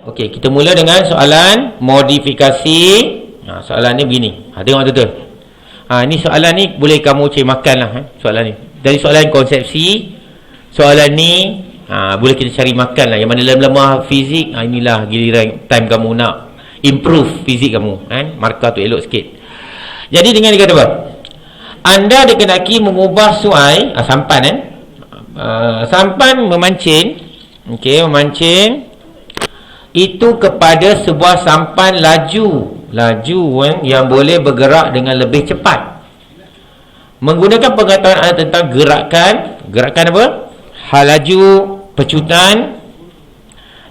Okey, kita mula dengan soalan modifikasi. Soalan ni begini. Tengok betul-betul. Ni soalan ni boleh kamu cari makan lah. Soalan ni. Dari soalan konsepsi, soalan ni boleh kita cari makan lah. Yang mana dalam lemah fizik, inilah giliran time kamu nak improve fizik kamu. Markah tu elok sikit. Jadi dengan dia kata apa? Anda dikenaki mengubah suai, sampan sampan memancing. Okey, memancing itu kepada sebuah sampan laju yang boleh bergerak dengan lebih cepat. Menggunakan pengetahuan anda tentang gerakan apa? Hal laju, pecutan,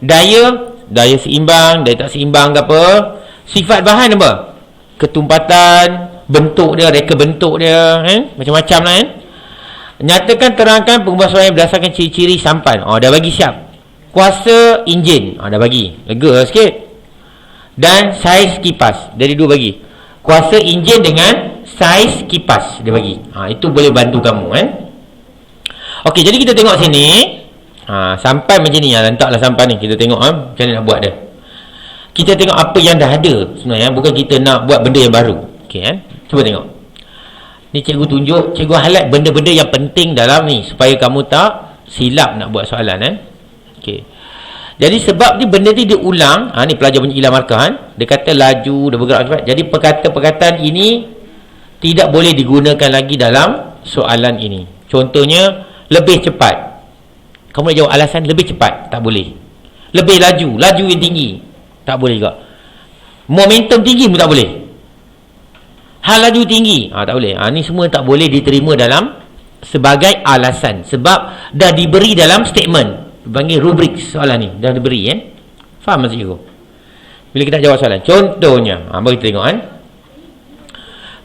daya seimbang, daya tak seimbang ke apa, sifat bahan apa? Ketumpatan, bentuk dia, reka bentuk dia, macam-macam lah. Nyatakan, terangkan pengubah suai berdasarkan ciri-ciri sampan. Dah bagi siap. Kuasa enjin, dah bagi, lega sikit. Dan saiz kipas, dari dua bagi. Kuasa enjin dengan saiz kipas dia bagi. Itu boleh bantu kamu. Okey, jadi kita tengok sini. Sampan macam ni, letaklah sampan ni. Kita tengok macam mana nak buat dia. Kita tengok apa yang dah ada sebenarnya, bukan kita nak buat benda yang baru. Okey, cuba tengok. Ni cikgu tunjuk, cikgu highlight benda-benda yang penting dalam ni supaya kamu tak silap nak buat soalan. Okey. Jadi sebab ni benda ni dia ulang, ni pelajar punya hilang markah. Dia kata laju, dia bergerak cepat. Jadi perkataan ini tidak boleh digunakan lagi dalam soalan ini. Contohnya lebih cepat. Kamu nak jawab alasan lebih cepat, tak boleh. Lebih laju yang tinggi, tak boleh juga. Momentum tinggi pun tak boleh. Hal laju tinggi, tak boleh. Ni semua tak boleh diterima dalam sebagai alasan sebab dah diberi dalam statement. Panggil rubrik soalan ni dah diberi. Faham maksud cikgu? Bila kita nak jawab soalan, contohnya bagi kita tengok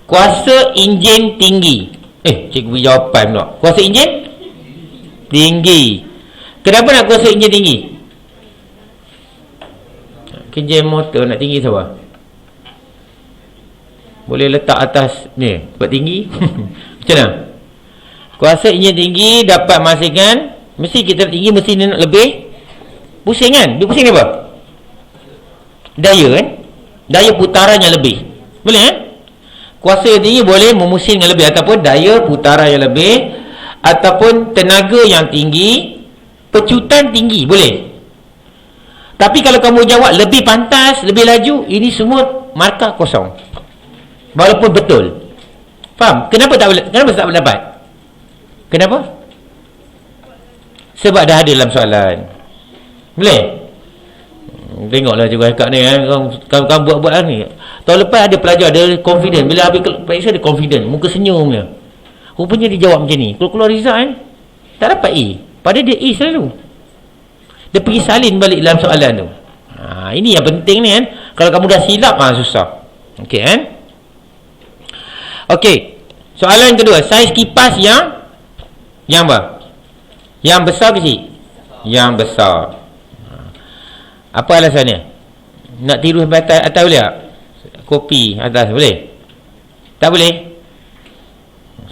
kuasa enjin tinggi. Cikgu beri jawapan pula. Kuasa enjin tinggi. Kenapa nak kuasa enjin tinggi? Enjin motor nak tinggi siapa? Boleh letak atas ni sebab tinggi. Macam mana? Kuasa enjin tinggi dapat menghasilkan, mesti kita tinggi, mesti nak lebih pusing kan? Dia pusing ni apa? Daya daya putaran yang lebih. Boleh kuasa yang tinggi boleh memusing yang lebih, ataupun daya putaran yang lebih, ataupun tenaga yang tinggi, pecutan tinggi, boleh. Tapi kalau kamu jawab lebih pantas, lebih laju, ini semua markah kosong walaupun betul. Faham? Kenapa tak boleh dapat? Kenapa? Sebab dah ada dalam soalan. Boleh? Tengoklah cikgu Haikal ni kamu buat-buat lah ni. Tahun lepas ada pelajar, dia confident. Bila habis periksa dia confident, muka senyum dia. Rupanya dia jawab macam ni. Keluar result tak dapat A. Padahal dia A selalu. Dia pergi salin balik dalam soalan tu. Ini yang penting ni Kalau kamu dah silap susah. Okey Okey. Soalan kedua, saiz kipas yang apa? Yang besar kecil? Yang besar. Apa alasannya? Nak tiru sampai atas boleh tak? Kopi atas boleh? Tak boleh?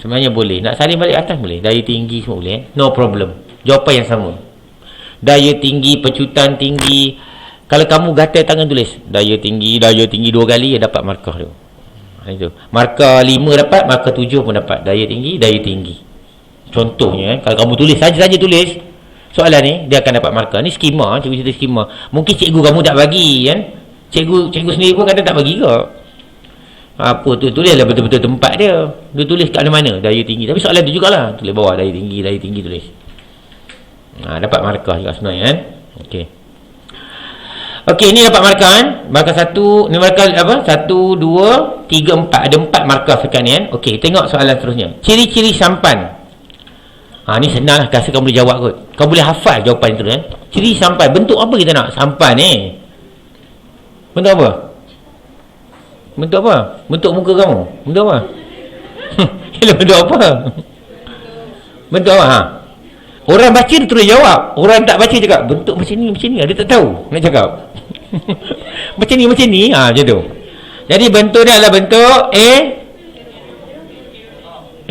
Sebenarnya boleh. Nak salin balik atas boleh. Daya tinggi semua boleh. No problem. Jawapan yang sama. Daya tinggi, pecutan tinggi. Kalau kamu gatal tangan tulis daya tinggi 2 kali, dapat markah tu. Itu. Markah 5 dapat, markah 7 pun dapat. Daya tinggi. Contohnya kalau kamu tulis saja tulis soalan ni, dia akan dapat markah. Ni skema, cikgu cerita skema. Mungkin cikgu kamu tak bagi Cikgu sendiri pun kata tak bagi ke. Apa tu, tulislah betul-betul tempat dia. Dia tulis kat mana-mana daya tinggi. Tapi soalan tu jugalah, tulis bawah daya tinggi tulis. Dapat markah juga sebenarnya Okey, ni dapat markah Markah 1, ni markah apa? 1, 2, 3, 4. Ada 4 markah sekarang ni Okey, tengok soalan seterusnya. Ciri-ciri sampan. Ni senang lah, rasa kamu boleh jawab kot. Kamu boleh hafal jawapan tu Ciri sampan, bentuk apa kita nak? Sampan bentuk apa? Bentuk muka kamu? Bentuk apa? Bentuk apa? Bentuk apa? Orang baca dia terus jawab. Orang tak baca cakap bentuk macam ni. Dia tak tahu nak cakap. macam ni. Macam tu. Jadi bentuk dia adalah bentuk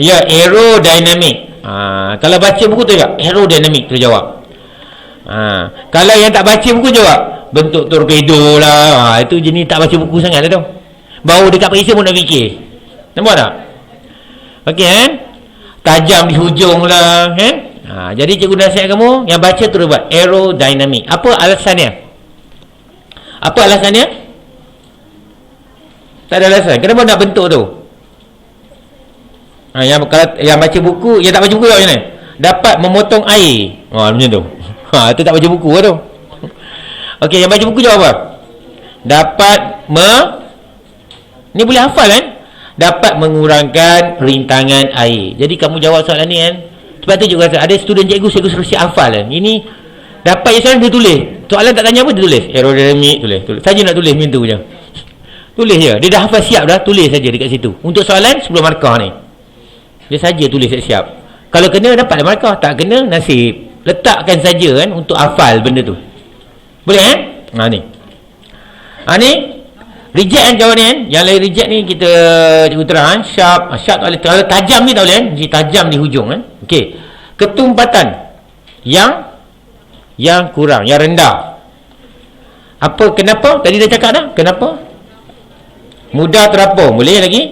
aerodynamic. Kalau baca buku tu cakap aerodynamic terus jawab. Kalau yang tak baca buku jawab bentuk torpedo lah. Itu jenis tak baca buku sangat lah tu. Baru dekat periksa pun nak fikir. Nampak tak? Okey kan? Tajam di hujung lah kan? Jadi cikgu nasihat kamu yang baca terus buat aerodynamic. Apa alasannya? Tak ada alasan. Kenapa nak bentuk tu? Yang baca buku, yang tak baca buku macam mana? Dapat memotong air. Macam tu. Itu tak baca buku lah tu. Okey, yang baca buku jawab apa? Dapat ni boleh hafal kan? Dapat mengurangkan rintangan air. Jadi kamu jawab soalan ni kan? Sebab tu juga ada student cikgu suruh siap hafal kan? Ini dapat yang soalan dia tulis. Soalan tak tanya apa dia tulis. Aerodynamic tulis. Saja nak tulis macam tu je. Tulis je. Dia dah hafal siap dah, tulis saja dekat situ. Untuk soalan 10 markah ni. Dia saja tulis siap. Kalau kena dapatlah markah, tak kena nasib. Letakkan saja kan untuk hafal benda tu. Boleh kan? Ni. Ni reject kan kawan ni kan? Yang lain reject ni kita cikgu terang sharp tak boleh. Kalau tajam ni tak boleh kan? Jadi tajam di hujung kan? Okey. Ketumpatan yang kurang, yang rendah. Kenapa? Tadi dah cakap dah. Kenapa? Mudah terapung. Boleh lagi?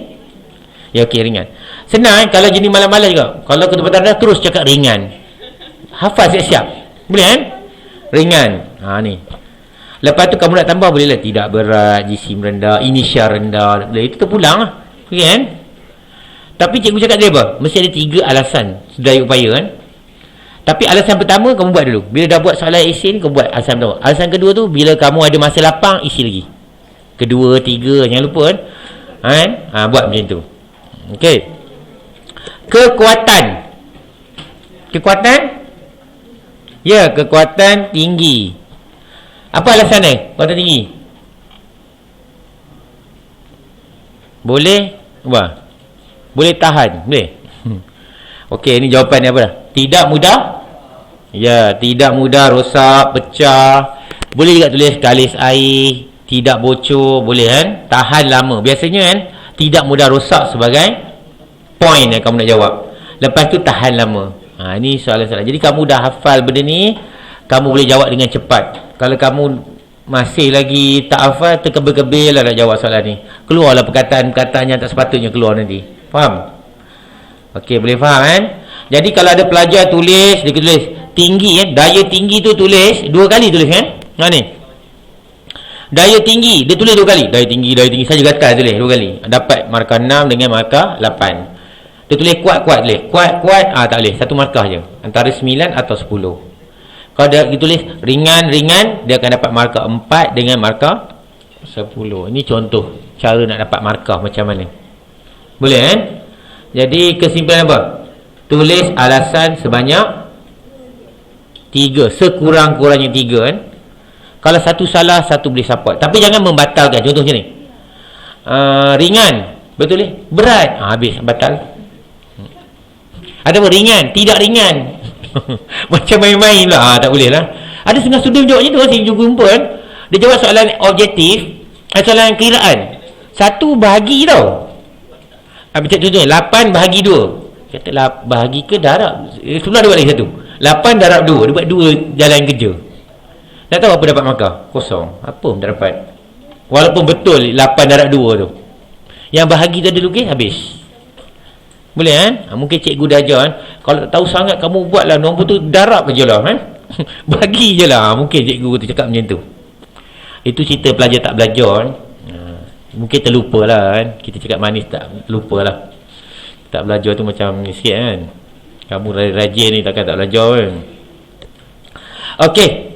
Ya okey, ringan. Senang kalau jenis malam-malam juga. Kalau ketumpatan rendah terus cakap ringan. Hafal siap-siap. Boleh kan? Ringan. Ni. Lepas tu kamu nak tambah boleh lah. Tidak berat, jisim rendah, inisial rendah. Boleh. Itu terpulang lah. Okay kan? Tapi cikgu cakap dia apa? Mesti ada 3 alasan sedaya upaya kan? Tapi alasan pertama kamu buat dulu. Bila dah buat soalan isi ni, kamu buat alasan pertama. Alasan kedua tu, bila kamu ada masa lapang, isi lagi. Kedua, 3, jangan lupa kan? Buat macam tu. Okay. Kekuatan. Ya, kekuatan tinggi. Apa alasan dia? Kekuatan tinggi. Boleh boleh tahan. Boleh. Okey, ini jawapan dia apa dah? Tidak mudah. Ya, tidak mudah rosak, pecah. Boleh juga tulis galis air, tidak bocor, boleh kan? Tahan lama. Biasanya kan tidak mudah rosak sebagai point yang kamu nak jawab. Lepas tu tahan lama. Ini soalan-soalan. Jadi kamu dah hafal benda ni, kamu boleh jawab dengan cepat. Kalau kamu masih lagi tak hafal, terkebel-kebel lah nak jawab soalan ni. Keluarlah perkataan-perkataan yang tak sepatutnya keluar nanti. Faham? Okey, boleh faham kan? Jadi kalau ada pelajar tulis, dia tulis tinggi kan? Daya tinggi tu tulis 2 kali tulis kan? Ni. Daya tinggi, dia tulis 2 kali. Daya tinggi. Saja gatal tulis 2 kali. Dapat markah 6 dengan markah 8. Dia tulis kuat tulis. Kuat tak boleh. 1 markah je. Antara 9 atau 10. Kalau dia tulis ringan, dia akan dapat markah 4 dengan markah 10. Ini contoh cara nak dapat markah macam mana. Boleh kan? Jadi kesimpulan apa? Tulis alasan sebanyak 3. Sekurang-kurangnya 3 kan? Kalau satu salah, satu boleh support. Tapi jangan membatalkan. Contoh macam ni. Ringan. Betul ni? Berat. Habis. Batal. Ada apa? Ringan. Tidak ringan. Macam main-main lah. Tak boleh lah. Ada setengah student jawab macam tu. Saya jumpa kan. Dia jawab soalan objektif. Soalan kiraan. 1 bahagi tau. Macam contohnya 8 bahagi 2. Kata bahagi ke darab. Sebelah dia buat lagi 1. 8 darab 2. Dia buat 2 jalan kerja. Tak tahu apa dapat markah? Kosong. Apa pun tak dapat. Walaupun betul 8 darab 2 tu. Yang bahagi tadi lukis habis. Boleh kan? Mungkin cikgu dah ajar kan? Kalau tak tahu sangat kamu buatlah nombor tu darab je lah kan? Bagi je lah. Mungkin cikgu tu cakap macam tu. Itu cerita pelajar tak belajar kan? Mungkin terlupa lah kan? Kita cakap manis tak lupa lah. Tak belajar tu macam ni sikit kan? Kamu rajin ni takkan tak belajar kan? Okey.